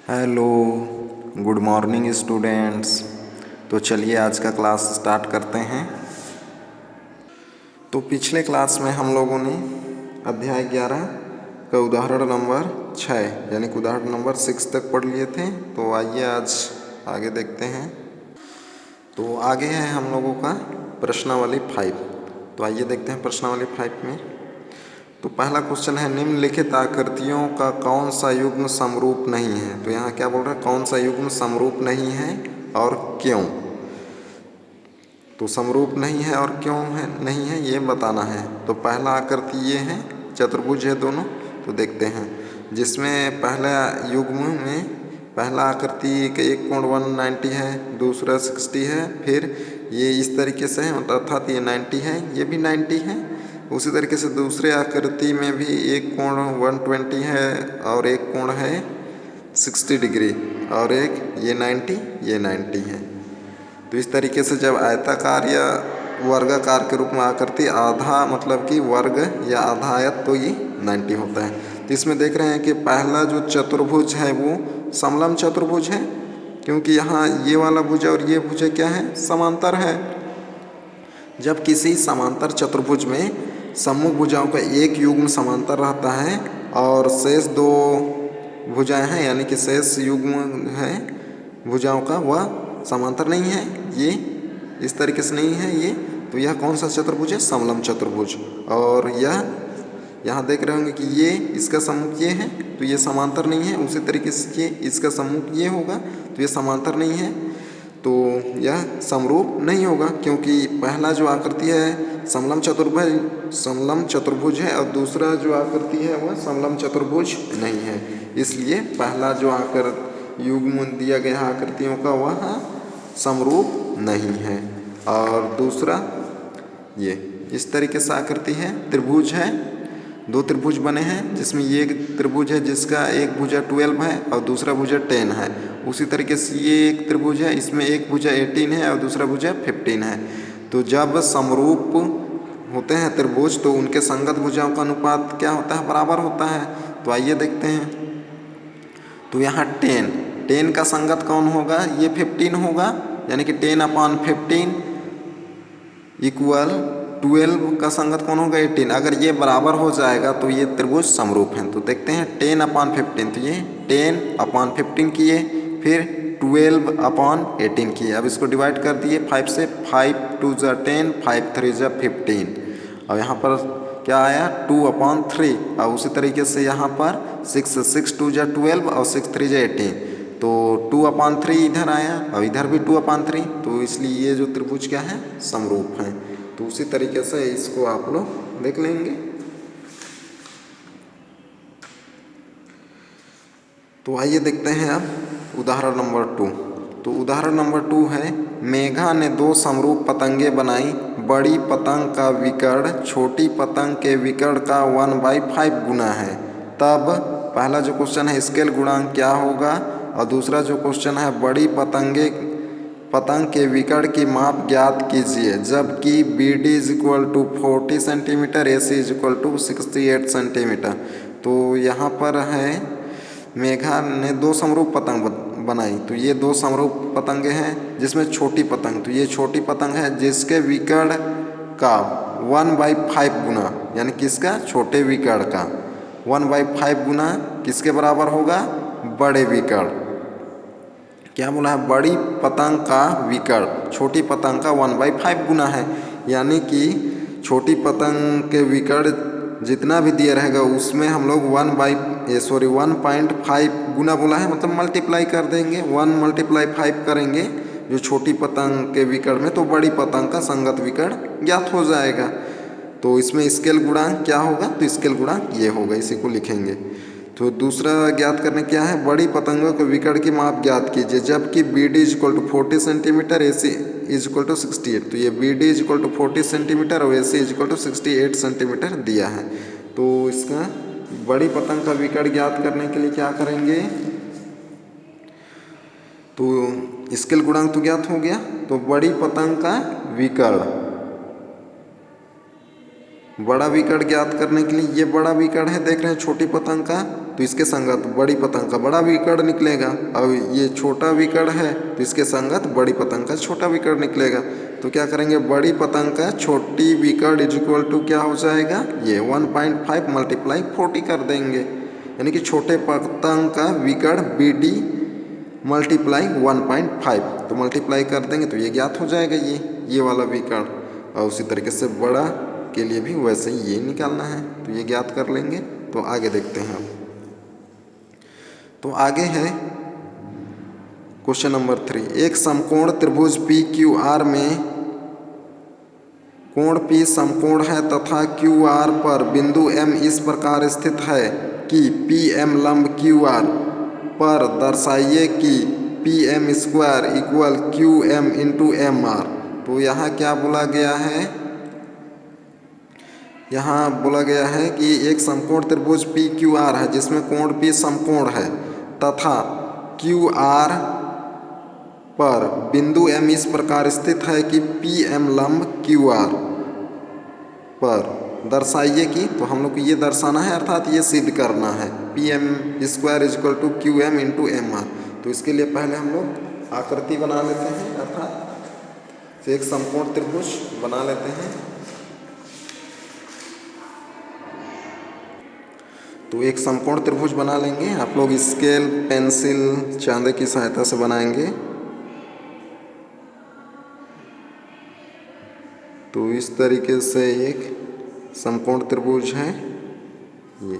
Hello, good morning students. तो चलिए आज का क्लास स्टार्ट करते हैं। तो पिछले क्लास में हम लोगों ने अध्याय 11 का उदाहरण नंबर 6 यानी कि उदाहरण नंबर 6 तक पढ़ लिए थे। तो आइए आज आगे देखते हैं। तो आगे है हम लोगों का प्रश्नावली 5। तो आइए देखते हैं प्रश्नावली 5 में। तो पहला क्वेश्चन है, निम्नलिखित आकृतियों का कौन सा युग्म समरूप नहीं है। तो यहाँ क्या बोल रहा है, कौन सा युग्म समरूप नहीं है और क्यों। तो समरूप नहीं है और क्यों है नहीं है ये बताना है। तो पहला आकृति ये है, चतुर्भुज है दोनों। तो देखते हैं, जिसमें पहला युग्म में पहला आकृति के एक कोण 190 है, दूसरा 60 है, फिर ये इस तरीके से है अर्थात ये 90 है, ये भी 90 है। उसी तरीके से दूसरे आकृति में भी एक कोण 120 है और एक कोण है 60 डिग्री और एक ये 90 है। तो इस तरीके से जब आयताकार या वर्गाकार के रूप में आकृति आधा मतलब कि वर्ग या आधा आयत तो ये 90 होता है। तो इसमें देख रहे हैं कि पहला जो चतुर्भुज है वो समलंब चतुर्भुज है, क्योंकि यहाँ ये वाला भुजा और ये भुजा क्या है, समांतर है। जब किसी समांतर चतुर्भुज में सम्मुख भुजाओं का एक युग्म समांतर रहता है और शेष दो भुजाएं हैं यानी कि शेष युग्म है भुजाओं का वह समांतर नहीं है, ये इस तरीके से नहीं है ये, तो यह कौन सा चतुर्भुज है, समलंब चतुर्भुज। और यह यहाँ देख रहे होंगे कि ये इसका सम्मुख ये है तो ये समांतर नहीं है, उसी तरीके से ये इसका सम्मुख ये होगा तो ये समांतर नहीं है, तो यह समरूप नहीं होगा, क्योंकि पहला जो आकृति है समलंब चतुर्भुज है और दूसरा जो आकृति है वह समलंब चतुर्भुज नहीं है। इसलिए पहला जो युग्म दिया गया आकृतियों का वह समरूप नहीं है। और दूसरा ये इस तरीके से आकृति है, त्रिभुज है, दो त्रिभुज बने हैं जिसमें ये एक त्रिभुज है जिसका एक भुजा 12 है और दूसरा भुजा 10 है। उसी तरीके से ये एक त्रिभुज है, इसमें एक भुजा 18 है और दूसरा भुजा 15 है। तो जब समरूप होते हैं त्रिभुज तो उनके संगत भुजाओं का अनुपात क्या होता है, बराबर होता है। तो आइए देखते हैं। तो यहाँ 10 का संगत कौन होगा, ये 15 होगा, यानी कि 10/15 इक्वल 12 का संगत कौन होगा, 18। अगर ये बराबर हो जाएगा तो ये त्रिभुज समरूप हैं। तो देखते हैं 10/15, तो ये 10/15 किए, फिर 12/18 किए। अब इसको डिवाइड कर दिए 5 से, 5 2 जा 10, 5 3 जा 15। और यहाँ पर क्या आया 2/3। और उसी तरीके से यहाँ पर 6 2 जा 12 और 6 3 जा 18, तो 2/3 इधर आया और इधर भी 2/3। तो इसलिए ये जो त्रिभुज क्या है, समरूप है। तो उसी तरीके से इसको आप लोग देख लेंगे। तो आइए देखते हैं अब उदाहरण नंबर 2। तो उदाहरण नंबर 2 है, मेघा ने 2 समरूप पतंगे बनाई। बड़ी पतंग का विकर्ण छोटी पतंग के विकर्ण का 1/5 गुना है। तब पहला जो क्वेश्चन है स्केल गुणांक क्या होगा, और दूसरा जो क्वेश्चन है बड़ी पतंग के विकर्ण की माप ज्ञात कीजिए, जबकि BD = 40 सेंटीमीटर, AC = 68 सेंटीमीटर। तो यहाँ पर है मेघा ने 2 समरूप पतंग बनाई। तो ये 2 समरूप पतंगे हैं जिसमें छोटी पतंग, तो ये छोटी पतंग है जिसके विकर्ण का 1/5 गुना, यानी किसका, छोटे विकर्ण का 1/5 गुना किसके बराबर होगा, बड़े विकर्ण। क्या बोला है, बड़ी पतंग का विकर्ण छोटी पतंग का 1/5 गुना है, यानी कि छोटी पतंग के विकर्ण जितना भी दिया रहेगा उसमें हम लोग 1/5 गुना बोला है, मतलब मल्टीप्लाई कर देंगे, 1 × 5 करेंगे जो छोटी पतंग के विकर्ण में, तो बड़ी पतंग का संगत विकर्ण ज्ञात हो जाएगा। तो इसमें स्केल गुणांक क्या होगा, तो स्केल गुणांक ये होगा, इसी को लिखेंगे। तो दूसरा ज्ञात करने क्या है, बड़ी पतंगों के विकर्ण की माप ज्ञात कीजिए, जबकि BD = 40 सेंटीमीटर, AC = 68। तो ये BD = 40 सेंटीमीटर और AC = 68 सेंटीमीटर दिया है। तो इसका बड़ी पतंग का विकर्ण ज्ञात करने के लिए क्या करेंगे, तो स्केल गुणांक तो ज्ञात हो गया, तो बड़ी पतंग का विकर्ण, बड़ा विकर्ण ज्ञात करने के लिए ये बड़ा विकर्ण है, देख रहे हैं छोटी पतंग का तो इसके संगत बड़ी पतंग का बड़ा विकर्ण निकलेगा, और ये छोटा विकर्ण है तो इसके संगत बड़ी पतंग का छोटा विकर्ण निकलेगा। तो क्या करेंगे, बड़ी पतंग का छोटी विकर्ण इज इक्वल टू क्या हो जाएगा, ये 1.5 मल्टीप्लाई 40 कर देंगे, यानी कि छोटे पतंग का विकर्ण BD मल्टीप्लाई 1.5, तो मल्टीप्लाई कर देंगे तो ये ज्ञात हो जाएगा ये वाला विकर्ण। और उसी तरीके से बड़ा के लिए भी वैसे ही ये निकालना है, तो ये ज्ञात कर लेंगे। तो आगे देखते हैं अब। तो आगे है क्वेश्चन नंबर 3। एक समकोण त्रिभुज PQR में कोण P समकोण है तथा QR पर बिंदु M इस प्रकार स्थित है कि PM लंब QR पर दर्शाइए कि PM square equal QM into MR। तो यहाँ क्या बोला गया है, यहाँ बोला गया है कि एक समकोण त्रिभुज PQR है जिसमें कोण P समकोण है तथा QR पर बिंदु M इस प्रकार स्थित है कि PM लंब QR पर दर्शाइए कि, तो हम लोग को ये दर्शाना है, अर्थात ये सिद्ध करना है PM square equal to QM into MR। तो इसके लिए पहले हम लोग आकृति बना लेते हैं, अर्थात एक समकोण त्रिभुज बना लेते हैं। तो एक समकोण त्रिभुज बना लेंगे, आप लोग स्केल पेंसिल चांदे की सहायता से बनाएंगे। तो इस तरीके से एक समकोण त्रिभुज है ये,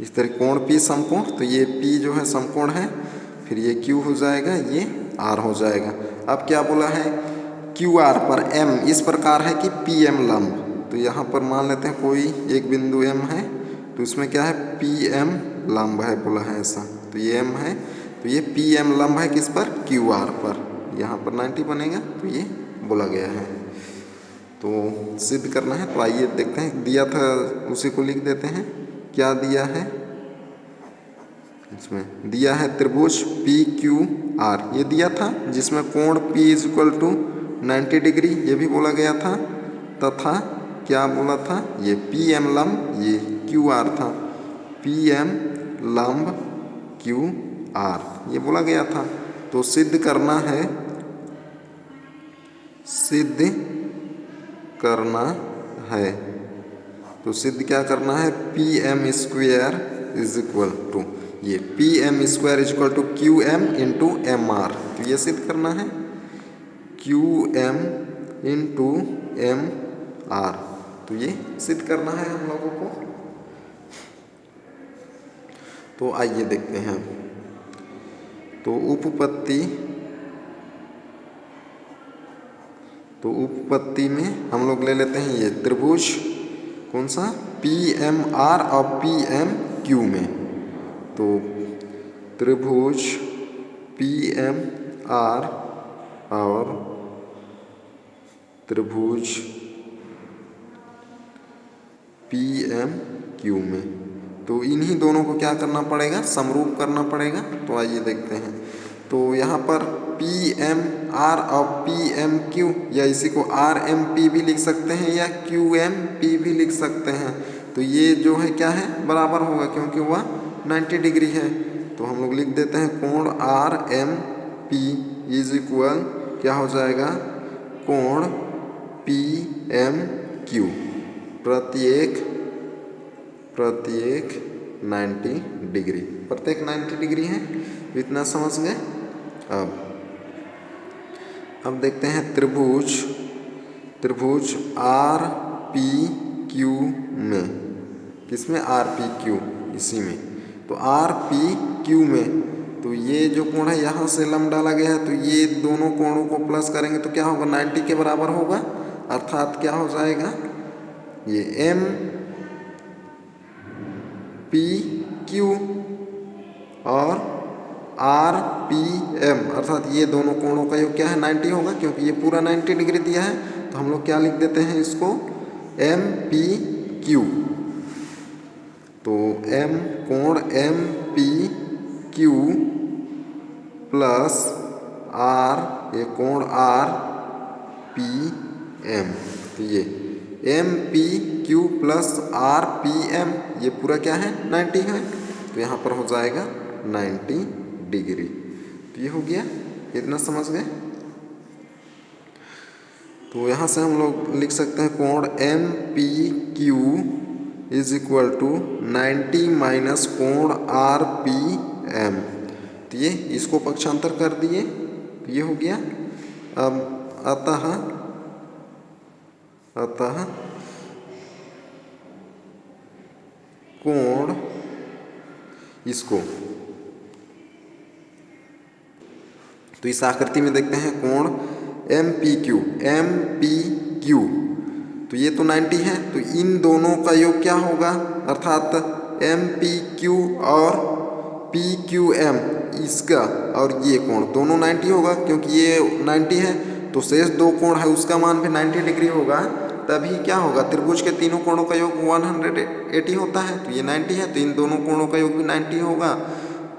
इस तरह कोण P समकोण, तो ये P जो है समकोण है, फिर ये Q हो जाएगा, ये R हो जाएगा। अब क्या बोला है, QR पर M इस प्रकार है कि PM लंब, तो यहाँ पर मान लेते हैं कोई एक बिंदु M है, तो उसमें क्या है PM लंब है, बोला है ऐसा, तो ये M है, तो ये PM लंब है किस पर, QR पर, यहाँ पर 90 बनेगा, तो ये बोला गया है। तो सिद्ध करना है, तो आइए देखते हैं, दिया था उसी को लिख देते हैं। क्या दिया है, इसमें दिया है त्रिभुज PQR, ये दिया था जिसमें कोण P is equal to 90 degree, ये भी बोला गया था, तथा क्या बोला था, ये PM लंब, ये QR था, PM लंब QR, ये बोला गया था। तो सिद्ध करना है, सिद्ध करना है, तो सिद्ध क्या करना है, PM square is equal to, ये PM square is equal to QM into MR, तो ये सिद्ध करना है QM इंटू MR, तो ये सिद्ध करना है हम लोगों को। तो आइए देखते हैं। तो उपपत्ति में हम लोग ले लेते हैं ये त्रिभुज कौन सा, PMR और PMQ में। तो त्रिभुज PMR और त्रिभुज PMQ में, तो इन्हीं दोनों को क्या करना पड़ेगा, समरूप करना पड़ेगा। तो आइए देखते हैं। तो यहाँ पर PMR और PMQ, या इसी को RMP भी लिख सकते हैं या QMP भी लिख सकते हैं। तो ये जो है क्या है, बराबर होगा क्योंकि वह 90 डिग्री है। तो हम लोग लिख देते हैं कोण RMP इज इक्वल क्या हो जाएगा, कोण PMQ, प्रत्येक 90 डिग्री, प्रत्येक 90 डिग्री है, इतना समझ गए। अब देखते हैं त्रिभुज RPQ में, किसमें, RPQ, इसी में। तो RPQ में, तो ये जो कोण है यहाँ से लंब डाला गया है, तो ये दोनों कोणों को प्लस करेंगे तो क्या होगा, 90 के बराबर होगा, अर्थात क्या हो जाएगा, ये MPQ और RPM, अर्थात ये दोनों कोणों का योग क्या है, 90 होगा, क्योंकि ये पूरा 90 डिग्री दिया है। तो हम लोग क्या लिख देते हैं इसको, MPQ। तो कोण MPQ प्लस R, ये कोण RPM, तो ये M P Q plus R P M, ये पूरा क्या है 90 है, तो यहाँ पर हो जाएगा 90 डिग्री। तो ये हो गया, इतना समझ गए। तो यहाँ से हम लोग लिख सकते हैं कोण M P Q is equal to 90 minus कोण आर पी एम। तो ये इसको पक्षांतर कर दिए, तो ये हो गया। अब अतः कोण इसको, तो इस आकृति में देखते हैं कोण एम पी क्यू, तो ये तो 90 है, तो इन दोनों का योग क्या होगा, अर्थात एम पी क्यू और पी क्यू एम, इसका और ये कोण दोनों 90 होगा, क्योंकि ये 90 है तो शेष दो कोण है उसका मान भी 90 डिग्री होगा। तभी क्या होगा, त्रिभुज के तीनों कोणों का योग 180 होता है, तो ये 90 है तो इन दोनों कोणों का योग भी 90 होगा,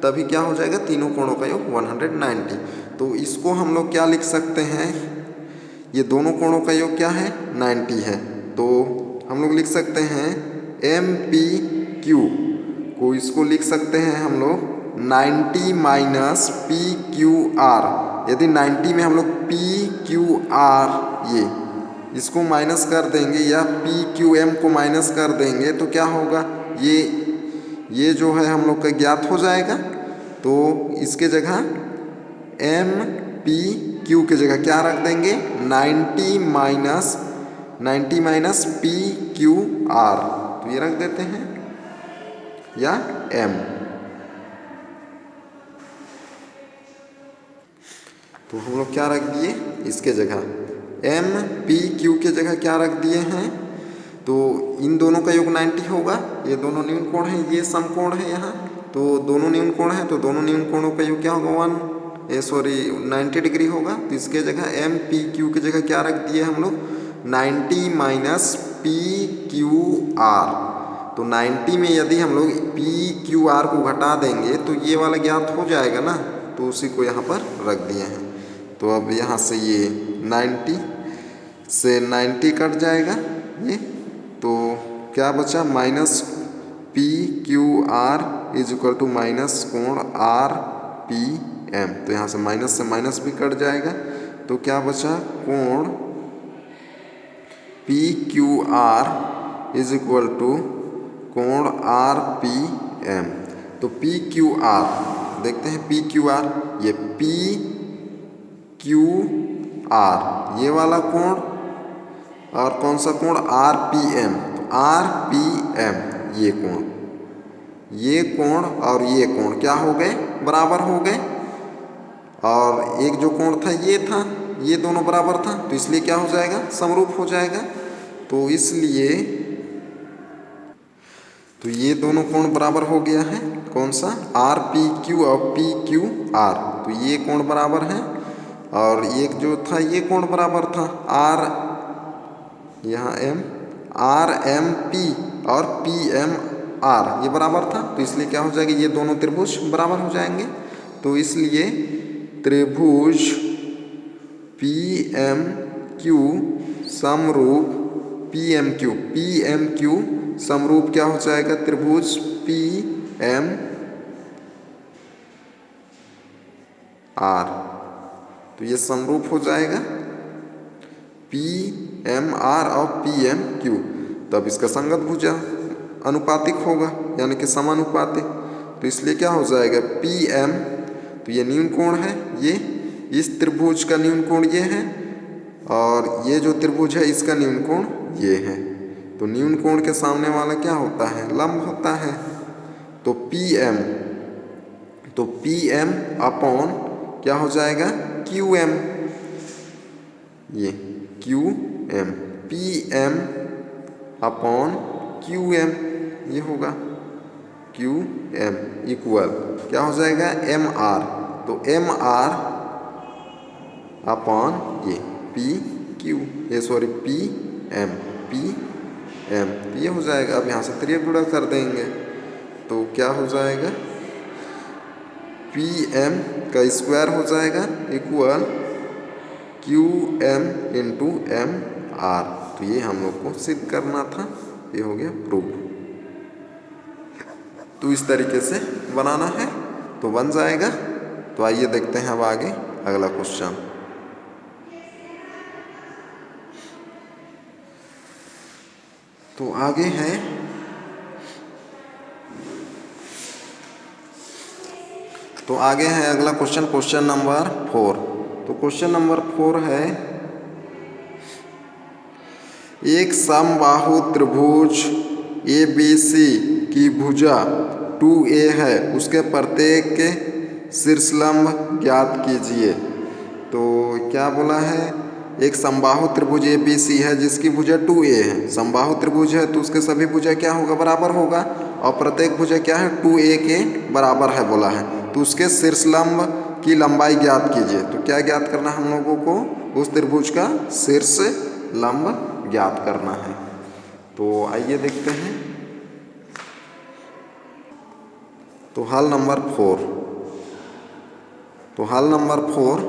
तभी क्या हो जाएगा, तीनों कोणों का योग 190। तो इसको हम लोग क्या लिख सकते हैं, ये दोनों कोणों का योग क्या है 90 है, तो हम लोग लिख सकते हैं एम पी क्यू को, इसको लिख सकते हैं हम लोग 90 माइनस पी क्यू आर। यदि 90 में हम लोग पी क्यू आर ये इसको माइनस कर देंगे या पी क्यू एम को माइनस कर देंगे तो क्या होगा, ये जो है हम लोग का ज्ञात हो जाएगा। तो इसके जगह एम पी क्यू के जगह क्या रख देंगे, 90 माइनस पी क्यू आर, तो ये रख देते हैं, या एम। तो हम लोग क्या रख दिए, इसके जगह एम पी क्यू के जगह क्या रख दिए हैं, तो इन दोनों का योग 90 होगा, ये दोनों न्यून कोण है, ये समकोण है यहाँ, तो दोनों न्यून कोण है, तो दोनों न्यून कोणों का योग क्या होगा 90 डिग्री होगा। तो इसके जगह एम पी क्यू की जगह क्या रख दिए हम लोग, 90 माइनस पी क्यू आर। तो 90 में यदि हम लोग पी क्यू आर को घटा देंगे तो ये वाला ज्ञात हो जाएगा ना, तो उसी को यहाँ पर रख दिए हैं। तो अब यहाँ से ये 90 से 90 कट जाएगा ये, तो क्या बचा, minus P Q R is equal to minus कोण आर पी एम। तो यहाँ से माइनस भी कट जाएगा, तो क्या बचा, कोण P Q R is equal to कोण आर पी एम। तो पी क्यू आर देखते हैं, पी क्यू आर, ये पी क्यू आर ये वाला कोण, और कौन सा कोण, आर पी एम। तो आर पी एम ये कोण और ये कोण क्या हो गए, बराबर हो गए, और एक जो कोण था ये था, ये दोनों बराबर था, तो इसलिए क्या हो जाएगा, समरूप हो जाएगा। तो इसलिए तो ये दोनों कोण बराबर हो गया है, कौन सा, आर पी क्यू और पी क्यू आर, तो ये कोण बराबर है। और एक जो था ये कोण बराबर था, आर यहाँ एम, आर एम पी और पी एम आर ये बराबर था, तो इसलिए क्या हो जाएगा, ये दोनों त्रिभुज बराबर हो जाएंगे। तो इसलिए त्रिभुज पी एम क्यू समरूप पी एम क्यू समरूप क्या हो जाएगा, त्रिभुज पी एम आर। तो ये समरूप हो जाएगा पी एम आर और पी एम क्यू, तब इसका संगत भुजा अनुपातिक होगा, यानी कि समानुपातिक। तो इसलिए क्या हो जाएगा, पी एम, तो ये न्यून कोण है, ये इस त्रिभुज का न्यून कोण ये है, और ये जो त्रिभुज है इसका न्यून कोण ये है। तो न्यून कोण के सामने वाला क्या होता है, लंब होता है। तो पी एम अपॉन क्या हो जाएगा, क्यू एम, ये Q M, P M upon Q M, ये होगा क्यू एम इक्वल क्या हो जाएगा, एम आर। तो एम आर अपॉन ये पी क्यू, ये सॉरी पी एम, ये हो जाएगा। अब यहाँ से त्रियक गुणा कर देंगे तो क्या हो जाएगा, पी एम का स्क्वायर हो जाएगा equal Q M into M R. तो ये हम लोग को सिद्ध करना था, ये हो गया प्रूव। तो इस तरीके से बनाना है तो बन जाएगा। तो आइए देखते हैं अब आगे अगला क्वेश्चन। तो आगे है अगला क्वेश्चन, क्वेश्चन नंबर 4। तो क्वेश्चन नंबर 4 है, एक समबाहु त्रिभुज ABC की भुजा 2A है, उसके प्रत्येक के शीर्षलंब ज्ञात कीजिए। तो क्या बोला है, एक समबाहु त्रिभुज ABC है जिसकी भुजा 2A है। समबाहु त्रिभुज है तो उसके सभी भुजा क्या होगा, बराबर होगा, और प्रत्येक भुजा क्या है 2A के बराबर है बोला है। तो उसके शीर्षलंब की लंबाई ज्ञात कीजिए। तो क्या ज्ञात करना है हम लोगों को, उस त्रिभुज का शीर्ष लंब ज्ञात करना है। तो आइए देखते हैं। तो हल नंबर 4,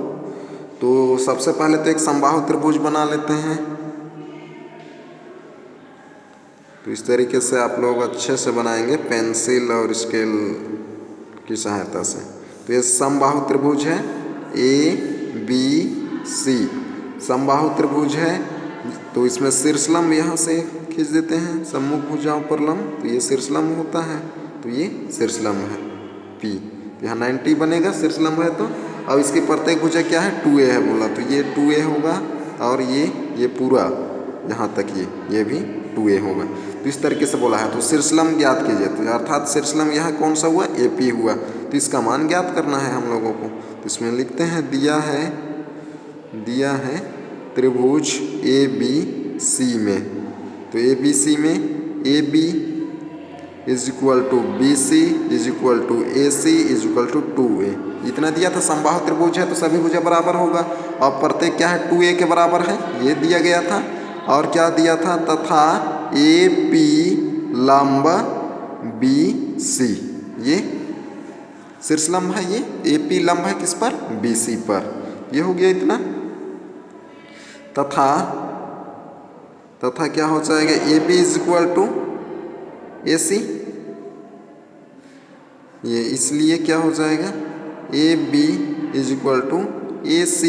तो सबसे पहले तो एक समबाहु त्रिभुज बना लेते हैं। तो इस तरीके से आप लोग अच्छे से बनाएंगे पेंसिल और स्केल की सहायता से। तो ये समबाहु त्रिभुज है ABC, समबाहु त्रिभुज है। तो इसमें शीर्षलंब यहाँ से खींच देते हैं, सम्मुख भुजाओं पर लंब, तो ये शीर्षलंब होता है। तो ये शीर्षलंब है P, यहाँ 90 बनेगा, शीर्षलंब है तो। अब इसकी प्रत्येक भुजा क्या है 2A है बोला, तो ये 2A होगा, और ये पूरा यहाँ तक ये भी 2A होगा। तो इस तरीके से बोला है। तो शीर्षलंब ज्ञात कीजिए, तो अर्थात शीर्षलंब यहाँ कौन सा हुआ, AP हुआ। तो इसका मान ज्ञात करना है हम लोगों को। तो इसमें लिखते हैं, दिया है त्रिभुज ABC में। तो ABC में AB is equal to BC is equal to AC is equal to 2A, इतना दिया था। समबाहु त्रिभुज है तो सभी भुजा बराबर होगा, और प्रत्येक क्या है 2A के बराबर है, ये दिया गया था। और क्या दिया था, तथा AP लंब BC, ये शीर्षलंब है, ये AP लंब है किस पर, BC पर। ये हो गया इतना। तथा क्या हो जाएगा, AB is equal to AC, ये इसलिए क्या हो जाएगा, AB is equal to AC,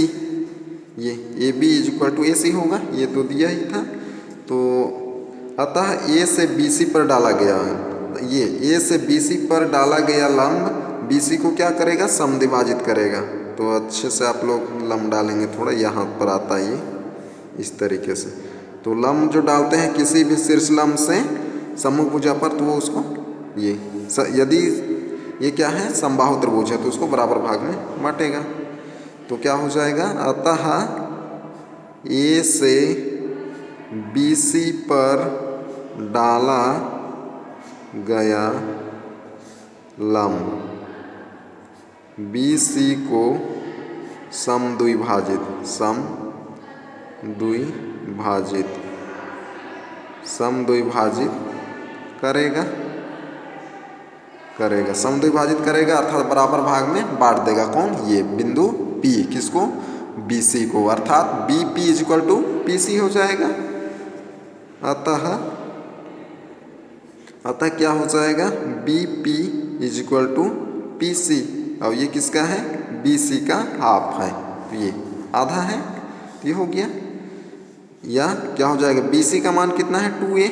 ये AB is equal to AC होगा, ये तो दिया ही था। तो अतः A से BC पर डाला गया है, ये A से BC पर डाला गया लंब BC को क्या करेगा, समद्विभाजित करेगा। तो अच्छे से आप लोग लंब डालेंगे, थोड़ा यहाँ पर आता है ये इस तरीके से। तो लंब जो डालते हैं किसी भी शीर्षलंब से सम्मुख भुजा पर, तो वो उसको यदि ये क्या है समबाहु त्रिभुज है तो उसको बराबर भाग में बांटेगा। तो क्या हो जाएगा, अतः A से BC पर डाला गया लंब BC को समद्विभाजित करेगा अर्थात बराबर भाग में बांट देगा। कौन, ये बिंदु P, किसको, BC को, अर्थात BP is equal to PC हो जाएगा। अतः क्या हो जाएगा, BP is equal to PC, और ये किसका है, BC का हाफ है, तो ये आधा है, ये हो गया। या क्या हो जाएगा, BC का मान कितना है 2A,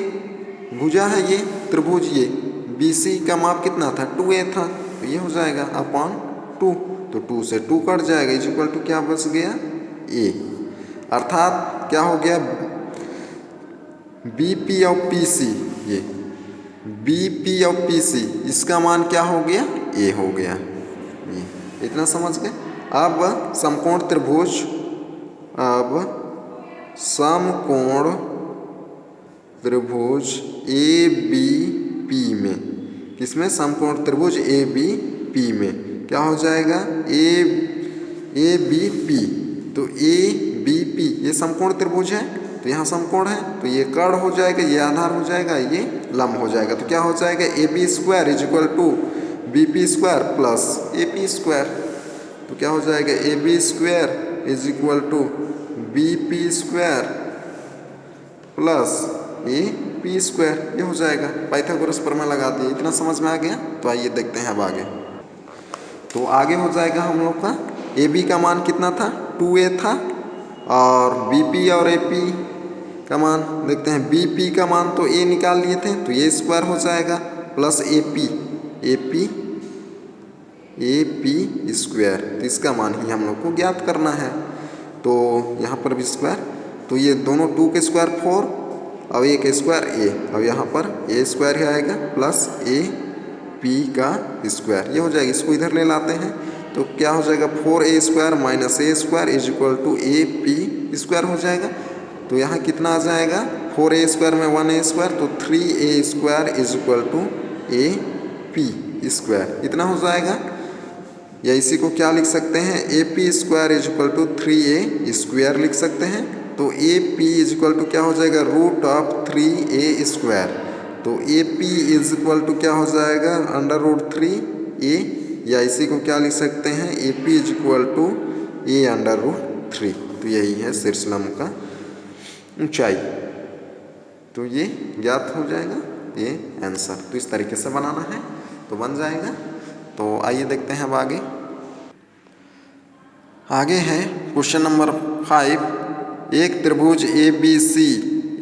भुजा है ये त्रिभुज, ये BC का माप कितना था 2A था, तो ये हो जाएगा अपॉन 2, तो 2 से 2 कट जाएगा, इज इक्वल टू क्या बच गया A, अर्थात क्या हो गया BP और PC, ये BP और PC इसका मान क्या हो गया A हो गया, ये इतना समझ गए। अब समकोण त्रिभुज ABP में, किसमें, समकोण त्रिभुज ABP में क्या हो जाएगा ABP, तो ABP ये समकोण त्रिभुज है, तो यहाँ समकोण है, तो ये कर्ण हो जाएगा, ये आधार हो जाएगा, ये लंब हो जाएगा। तो क्या हो जाएगा AB square is equal to BP square plus AP square, तो क्या हो जाएगा AB square is equal to BP square plus A P square, ये हो जाएगा। पाइथागोरस प्रमेय लगा दिए। इतना समझ में आ गया। तो आइए देखते हैं अब आगे। तो आगे हो जाएगा हम लोग का ए बी का मान कितना था, 2a था, और बी पी और ए पी का मान देखते हैं। बी पी का मान तो ए निकाल लिए थे, तो ए स्क्वायर हो जाएगा प्लस ए पी स्क्वायर। तो इसका मान ही हम लोग को ज्ञात करना है। तो यहाँ पर भी स्क्वायर, तो ये दोनों 2 के स्क्वायर 4 और ए के स्क्वायर ए, और यहाँ पर ए स्क्वायर ही आएगा प्लस ए पी का स्क्वायर, ये हो जाएगा। इसको इधर ले लाते हैं तो क्या हो जाएगा, 4a square minus A square is equal to A P square हो जाएगा। तो यहाँ कितना आ जाएगा, 4a स्क्वायर में 1a स्क्वायर, तो 3a square is equal to A P square, इतना हो जाएगा। या इसी को क्या लिख सकते हैं, A P square is equal to 3a square लिख सकते हैं। तो A P is equal to क्या हो जाएगा, रूट ऑफ 3a स्क्वायर। तो A P is equal to क्या हो जाएगा, अंडर रूट 3a, या इसी को क्या लिख सकते हैं, A P is equal to A under root 3। तो यही है शीर्षलंब का ऊंचाई। तो ये ज्ञात हो जाएगा, ये आंसर। तो इस तरीके से बनाना है तो बन जाएगा। तो आइए देखते हैं अब आगे। आगे है क्वेश्चन नंबर 5। एक त्रिभुज ए बी सी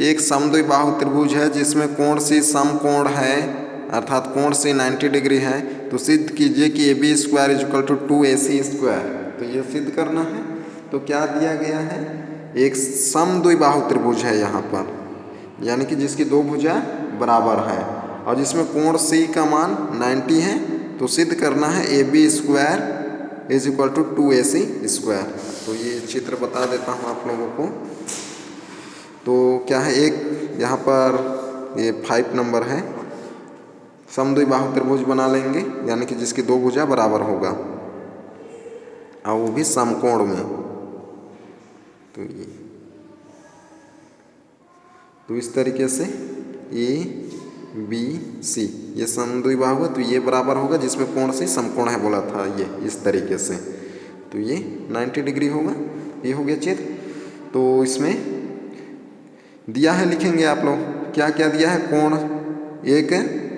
एक समद्विबाहु त्रिभुज है जिसमें कोण सी समकोण है, अर्थात कोण सी 90 डिग्री है। तो सिद्ध कीजिए कि A B square is equal to 2ac square. तो ये सिद्ध करना है। तो क्या दिया गया है, एक समद्विबाहु त्रिभुज है यहाँ पर, यानी कि जिसकी दो भुजा बराबर है और जिसमें कोण सी का मान 90 है। तो सिद्ध करना है A B square is equal to 2ac square. तो ये चित्र बता देता हूँ आप लोगों को। तो क्या है, एक यहाँ पर ये 5 नंबर है, समद्विबाहु त्रिभुज बना लेंगे, यानी कि जिसकी दो भुजा बराबर होगा और वो भी समकोण में। तो ये, तो इस तरीके से ए बी सी ये समद्विबाहु है, तो ये बराबर होगा जिसमें कोण से समकोण है बोला था, ये इस तरीके से। तो ये 90 डिग्री होगा। ये हो गया चित्र। तो इसमें दिया है, लिखेंगे आप लोग क्या क्या दिया है। कोण, एक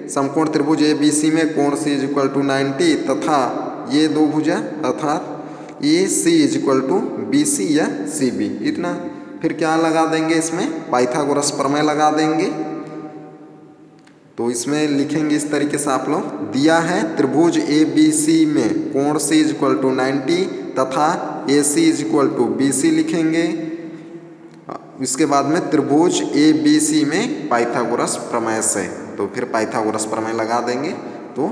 समकोण त्रिभुज ए बी सी में कोण सी इज इक्वल टू 90 तथा ये दो भुजा अर्थात A C is equal to B C या सी बी, इतना। फिर क्या लगा देंगे, इसमें पाइथागोरस प्रमेय लगा देंगे। तो इसमें लिखेंगे इस तरीके से आप लोग, दिया है त्रिभुज ए बी सी में कोण सी इज इक्वल टू 90 तथा A C is equal to B C लिखेंगे। इसके बाद में त्रिभुज ए बी सी में पाइथागोरस प्रमेय से, तो फिर पाइथागोरस प्रमेय लगा देंगे तो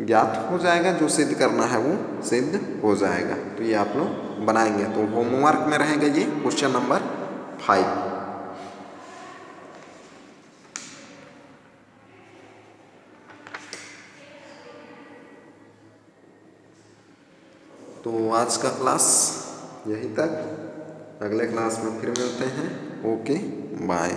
ज्ञात हो जाएगा। जो सिद्ध करना है वो सिद्ध हो जाएगा। तो ये आप लोग बनाएंगे। तो होमवर्क में रहेगा ये क्वेश्चन नंबर 5। तो आज का क्लास यहीं तक, अगले क्लास में फिर मिलते हैं। Okay bye.